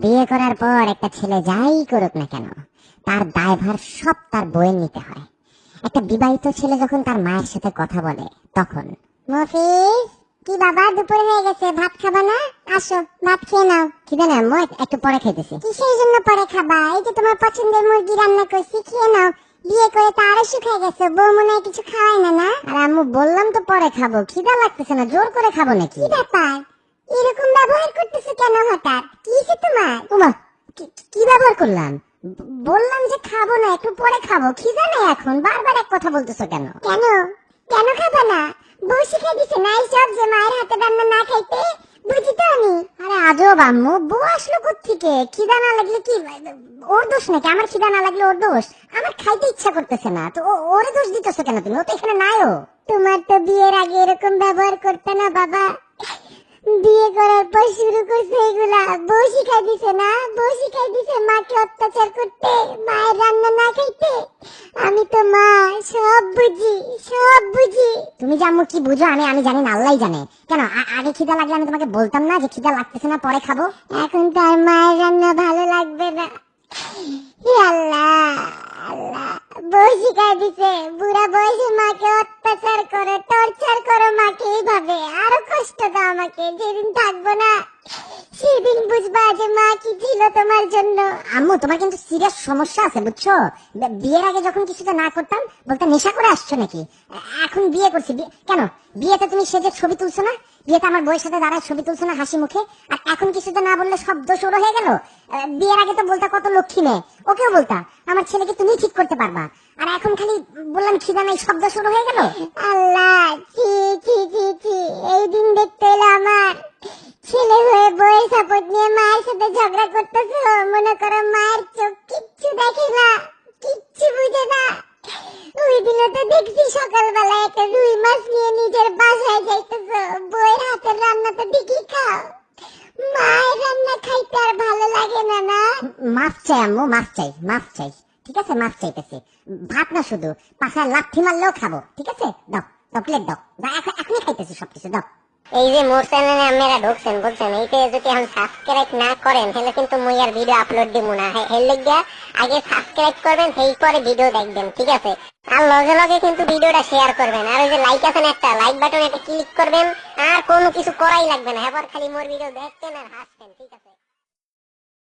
বিয়ে করার পর একটা ছেলে যাই করুক না কেন, তার দায়ভার সব তার বউয়ের নিতে হয়। একটা বিবাহিত ছেলে যখন তার মায়ের সাথে কথা বলে তখন, মফিজ কি বাবা, দুপুর হয়ে গেছে, ভাত খাবা না? আসো ভাত খেয়ে নাও। খিদে না আম্মু, একটু পরে খাইতেছি। কিসের জন্য পরে খাবা? এই যে তোমার পছন্দের মুরগি রান্না করছি, খেয়ে নাও। বিয়ে করে তো আরো শুকায় গেছে, বউ মনে হয় কিছু খাওয়ায় না। না আর আম্মু, বললাম তো পরে খাবো, খিদা লাগতেছে না, জোর করে খাবো নাকি? কি ব্যাপার, এরকম ব্যবহার করতেছো কেন হঠাৎ? কি হয়েছে তোমার? ওমা, কি ব্যবহার করলাম? বললাম যে খাবো না, একটু পরে খাবো, খিদা নেই এখন, বারবার এক কথা বলতেছো কেন? কেন কেন খাবো না? বউ শিখাই দিছে না এইসব, যে মায়ের হাতে রান্না না খাইতে? বুঝি তো আমি। আরে আজব আম্মু, বউ আসলো কোত্থেকে? খিদা না লাগলে কি ওর দোষ নাকি? আমার খিদা না লাগলে ওর দোষ? আমার খাইতে ইচ্ছা করতেছে না তো ওরে দোষ দিতেছো কেন তুমি? ও তো এখানে নাইও। তোমার তো বিয়ের আগে এরকম ব্যবহার করতে না বাবা, বিয়ে করার পর শুরু করছে এগুলা। বউ শিখাই দিছে না, বউ শিখাই দিছে মাকে অত্যাচার করতে, মায়ের রান্না না খাইতে। আমি তো মা, সব বুঝি, সব বুঝি। তুমি যে আম্মু কি বুঝো আমি জানি না, আল্লাহই জানে। কেন আগে খিদা লাগলে আমি তোমাকে বলতাম না যে খিদা লাগতেছে না, পরে খাবো? এখন তো আর মায়ের রান্না ভালো লাগবে না। আল্লাহ আল্লাহ, বউ শিখাই দিছে বুড়া বয়সে মাকে অত্যাচার করো, টর্চার করো মাকে এইভাবে, আরো কষ্ট দাও আমাকে। যেদিন থাকবো না সেদিন বুঝবা যে মা কি ছিল তোমার জন্য। আম্মু, তোমার কিন্তু সিরিয়াস সমস্যা আছে বুঝছো? বিয়ের আগে যখন কিছুতে না করতাম বলতে নেশা করে আসছো নাকি? এখন বিয়ে করছি, কেন বিয়েতে তুমি সেজে ছবি তুলছো না? বিয়েতে আমার বউয়ের সাথে দাঁড়ায় ছবি তুলছো না হাসি মুখে? আর এখন কিছুতে না বললে সব দোষ ওর হয়ে গেল? বিয়ের আগে তো বলতা কত লক্ষ্মী মেয়ে, ওকেও বলতা আমার ছেলেকে তুমি ঠিক করতে পারবা, আর এখন খালি বললাম খিদা নাই, শব্দ শুরু হয়ে গেল। আল্লাহ, ছি ছি ছি ছি, এই দিন দেখতে এলো আমার। ছেলে হয়ে বউয়ের সাপোর্ট নিয়ে মায়ের সাথে ঝগড়া করতেছো, মনে করো মায়ের চোখ কিচ্ছু দেখে না, কিচ্ছু বুঝে না। ওই দিনে তো দেখছি সকালবেলা একটা রুই মাছ নিয়ে নিজের বাসায় যাইতেছো, বউয়ের হাতের রান্না তো ঠিকই খাও, মায়ের রান্না খাইতে আর ভালো লাগে না। না মাফ চাই আম্মু, মাফ চাই, মাফ চাই। ঠিক আছে, মাফ চাইতেছি। ভাত না শুধু, পাশায় লাথি মারলেও খাবো। ঠিক আছে, দাও দাও, প্লেট দাও, এখনই খাইতেছি সবকিছু, দাও। এই যে মোর চ্যানেলে আপনারা ঢুকছেন বুঝছেন, এইতে যদি এখন সাবস্ক্রাইব না করেন তাহলে কিন্তু মুই আর ভিডিও আপলোড দিব না। এর লাগা আগে সাবস্ক্রাইব করবেন, সেই পরে ভিডিও দেখবেন, ঠিক আছে? আর লগে লগে কিন্তু ভিডিওটা শেয়ার করবেন, আর ওই যে লাইক আছেন একটা, লাইক বাটন এটা ক্লিক করবেন, আর কোনো কিছু করাই লাগবে না, এবার খালি মোর ভিডিও দেখতেন আর হাসতেন, ঠিক আছে?